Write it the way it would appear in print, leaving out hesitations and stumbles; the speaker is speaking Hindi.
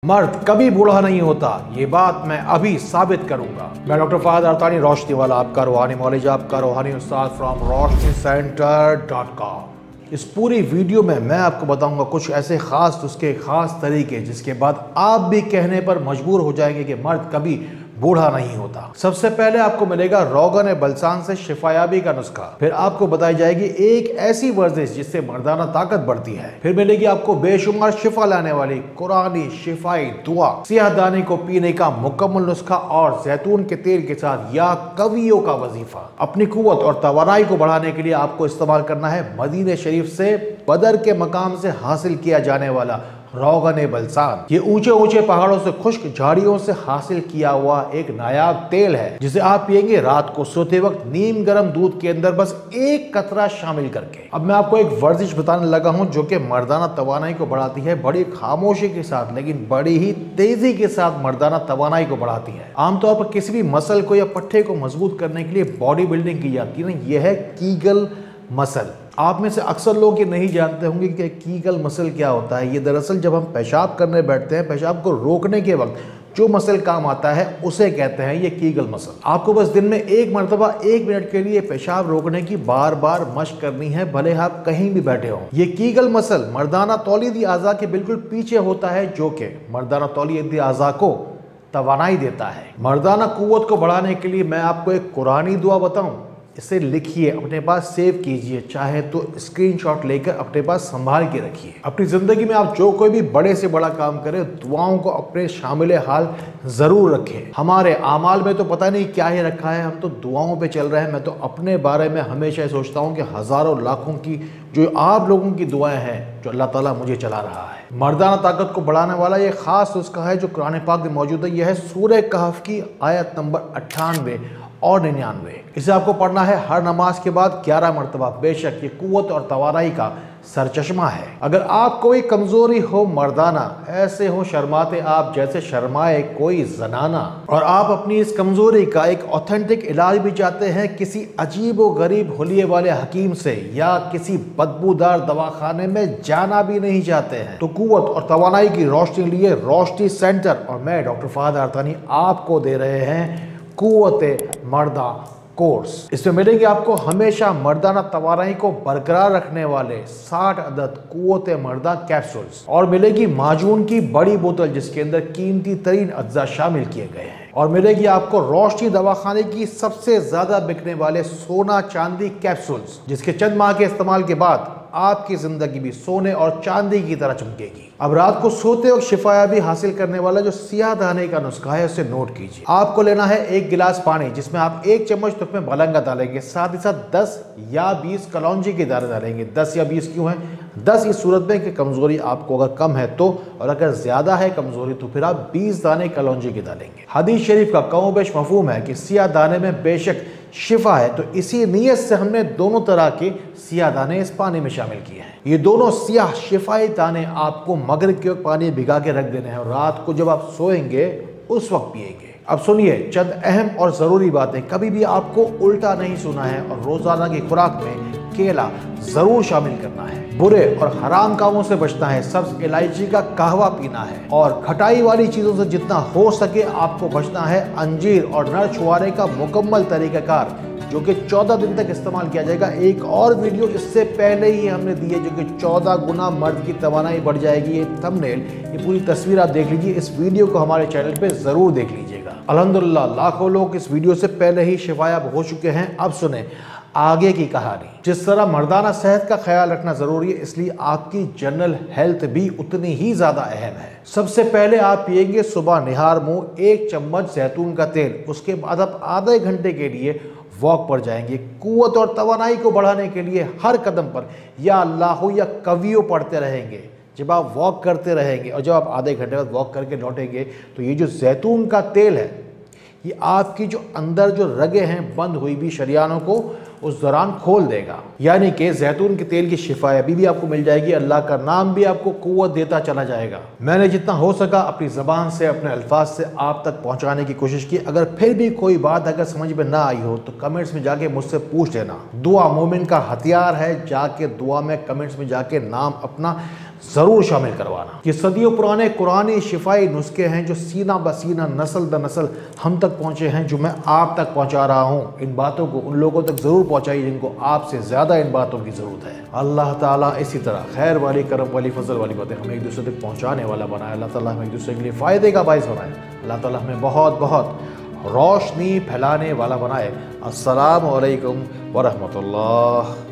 मर्द कभी बूढ़ा नहीं होता, ये बात मैं अभी साबित करूंगा। मैं डॉक्टर फहद अरतानी, रोशनी वाला, आपका रूहानी मौलवी, आपका रूहानी उस्ताद फ्रॉम roshnicenter.com। इस पूरी वीडियो में मैं आपको बताऊंगा कुछ ऐसे खास उसके खास तरीके जिसके बाद आप भी कहने पर मजबूर हो जाएंगे कि मर्द कभी बूढ़ा नहीं होता। सबसे पहले आपको मिलेगा रोगन बलसान से शिफायाबी का नुस्खा। फिर आपको बताई जाएगी एक ऐसी वर्जिश जिससे मर्दाना ताकत बढ़ती है। फिर मिलेगी आपको बेशुमार शिफा लाने वाली कुरानी शिफाई दुआ, सियाहदानी को पीने का मुकम्मल नुस्खा और जैतून के तेल के साथ या कवियों का वजीफा। अपनी कुव्वत और तवानाई को बढ़ाने के लिए आपको इस्तेमाल करना है मदीने शरीफ से बदर के मकाम से हासिल किया जाने वाला रोगन बलसान। ये ऊंचे ऊंचे पहाड़ों से खुश्क झाड़ियों से हासिल किया हुआ एक नायाब तेल है जिसे आप पिएंगे रात को सोते वक्त नीम गर्म दूध के अंदर बस एक कतरा शामिल करके। अब मैं आपको एक वर्जिश बताने लगा हूं जो कि मर्दाना तवानाई को बढ़ाती है, बड़ी खामोशी के साथ लेकिन बड़ी ही तेजी के साथ मर्दाना तवानाई को बढ़ाती है। आमतौर पर किसी भी मसल को या पट्टे को मजबूत करने के लिए बॉडी बिल्डिंग की जाती है ना, यह है कीगल मसल। आप में से अक्सर लोग ये नहीं जानते होंगे कि कीगल मसल क्या होता है। ये दरअसल जब हम पेशाब करने बैठते हैं, पेशाब को रोकने के वक्त जो मसल काम आता है उसे कहते हैं ये कीगल मसल। आपको बस दिन में एक मरतबा 1 मिनट के लिए पेशाब रोकने की बार बार मशक करनी है, भले आप कहीं भी बैठे हो। ये कीगल मसल मर्दाना तौलीदी आज़ा के बिल्कुल पीछे होता है जो कि मर्दाना तौलीदी आज़ा को तवानाई देता है। मर्दाना कुव्वत को बढ़ाने के लिए मैं आपको एक कुरानी दुआ बताऊं, इसे लिखिए, अपने पास सेव कीजिए, चाहे तो स्क्रीनशॉट लेकर अपने पास संभाल के रखिए। अपनी ज़िंदगी में आप जो कोई भी बड़े से बड़ा काम करें, दुआओं को अपने शामिल हाल ज़रूर रखें। हमारे आमाल में तो पता नहीं क्या ही रखा है, हम तो दुआओं पे चल रहे हैं। मैं तो अपने बारे में हमेशा ये सोचता हूँ कि हज़ारों लाखों की जो आप लोगों की दुआएं हैं जो अल्लाह ताला मुझे चला रहा है। मर्दाना ताकत को बढ़ाने वाला ये खास नुस्खा है जो कुरान पाक में मौजूद है। यह है सूरह कहफ की आयत नंबर 98 और 99। इसे आपको पढ़ना है हर नमाज के बाद 11 मरतबा। बेशक ये कुव्वत और तवानाई का सरचश्मा है। अगर आप कोई कमजोरी हो मर्दाना, ऐसे हो शर्माते आप जैसे शर्माए कोई जनाना, और आप अपनी इस कमजोरी का एक ऑथेंटिक इलाज भी चाहते हैं किसी अजीब व गरीब हुलिये वाले हकीम से, या किसी बदबूदार दवाखाने में जाना भी नहीं चाहते हैं, तो कुव्वत और तवानाई की रोशनी लिए रोशनी सेंटर और मैं डॉक्टर फहद अरतानी आपको दे रहे हैं कुव्वत मर्दा कोर्स। इसमें मिलेंगे आपको हमेशा मर्दाना तवानाई को बरकरार रखने वाले 60 अदद कुव्वत मर्दा कैप्सूल्स, और मिलेगी माजून की बड़ी बोतल जिसके अंदर कीमती तरीन अज्जा शामिल किए गए हैं, और मिलेगी आपको रोशनी दवाखाने की सबसे ज्यादा बिकने वाले सोना चांदी कैप्सूल्स जिसके चंद माह के इस्तेमाल के बाद आपकी जिंदगी भी सोने और चांदी की तरह चमकेगी। अब रात को सोते वक्त शिफायाबी हासिल करने वाला जो सियाहदानी का नुस्खा है उसे नोट कीजिए। आपको लेना है 1 गिलास पानी जिसमें आप 1 चम्मच तुक में मलंगा डालेंगे, साथ ही साथ 10 या 20 कलौंजी के दाने डालेंगे। 10 या 20 क्यों है? 10 इस सूरत में कि कमजोरी आपको अगर कम है तो, और अगर ज्यादा है कमजोरी तो फिर आप 20 दाने कलौंजी के डालेंगे। हदीस शरीफ का कमोबेश मफहूम है कि सियाहदाने में बेशक शिफा है, तो इसी नीयत से हमने दोनों तरह के सियाह दाने इस पानी में शामिल किए हैं। ये दोनों सियाह शिफाई दाने आपको मगरिब के वक्त पानी भिगा के रख देने हैं और रात को जब आप सोएंगे उस वक्त पिएंगे। अब सुनिए चंद अहम और ज़रूरी बातें। कभी भी आपको उल्टा नहीं सुना है, और रोज़ाना की खुराक में केला ज़रूर शामिल करना है। बुरे और हराम कामों से बचना है। सब्ज इलायची का कहवा पीना है, और खटाई वाली चीज़ों से जितना हो सके आपको बचना है। अंजीर और नर छुआरे का मुकम्मल तरीक़ाकार जो कि 14 दिन तक इस्तेमाल किया जाएगा। एक और वीडियो इससे पहले ही हमने दी है जो कि 14 गुना मर्द की तवानाई बढ़ जाएगी। ये थंबनेल, ये पूरी तस्वीर आप देख लीजिए। इस वीडियो को हमारे चैनल पे ज़रूर देख लीजिएगा। अल्हम्दुलिल्लाह लाखों लोग इस वीडियो से पहले ही शिफायाब हो चुके हैं। अब सुने आगे की कहानी। जिस तरह मर्दाना सेहत का ख्याल रखना जरूरी है, इसलिए आपकी जनरल हेल्थ भी उतनी ही ज्यादा अहम है। सबसे पहले आप पिएंगे सुबह निहार मुंह 1 चम्मच जैतून का तेल। उसके बाद आप आधे घंटे के लिए वॉक पर जाएंगे। कुव्वत और तवानाई को बढ़ाने के लिए हर कदम पर या अल्लाह या कवियों पढ़ते रहेंगे जब आप वॉक करते रहेंगे, और जब आप आधे घंटे बाद वॉक करके लौटेंगे तो ये जो जैतून का तेल है ये आपकी जो अंदर जो रगे हैं बंद हुई भी शरियानों को उस दौरान खोल देगा। यानी कि जैतून के तेल की शिफायाबी भी आपको मिल जाएगी, अल्लाह का नाम भी आपको कुव्वत देता चला जाएगा। मैंने जितना हो सका अपनी ज़बान से, अपने अल्फाज से आप तक पहुंचाने की कोशिश की। अगर फिर भी कोई बात अगर समझ में ना आई हो तो कमेंट्स में जाके मुझसे पूछ लेना। दुआ मोमिन का हथियार है, जाके दुआ में कमेंट्स में जाके नाम अपना ज़रूर शामिल करवाना। ये सदियों पुराने कुरानी शिफाई नुस्खे हैं जो सीना बसीना नस्ल दर नस्ल हम तक पहुँचे हैं, जो मैं आप तक पहुँचा रहा हूँ। इन बातों को उन लोगों तक ज़रूर पहुँचाइए जिनको आपसे ज़्यादा इन बातों की ज़रूरत है। अल्लाह ताला इसी तरह खैर वाली, करम वाली, फजल वाली बातें हमें एक दूसरे तक पहुँचाने वाला बनाए। अल्लाह ताला हमें एक दूसरे के लिए फ़ायदे का बाइस बनाए। अल्लाह ताला हमें बहुत बहुत रोशनी फैलाने वाला बनाए। अस्सलामु अलैकुम व रहमतुल्लाह।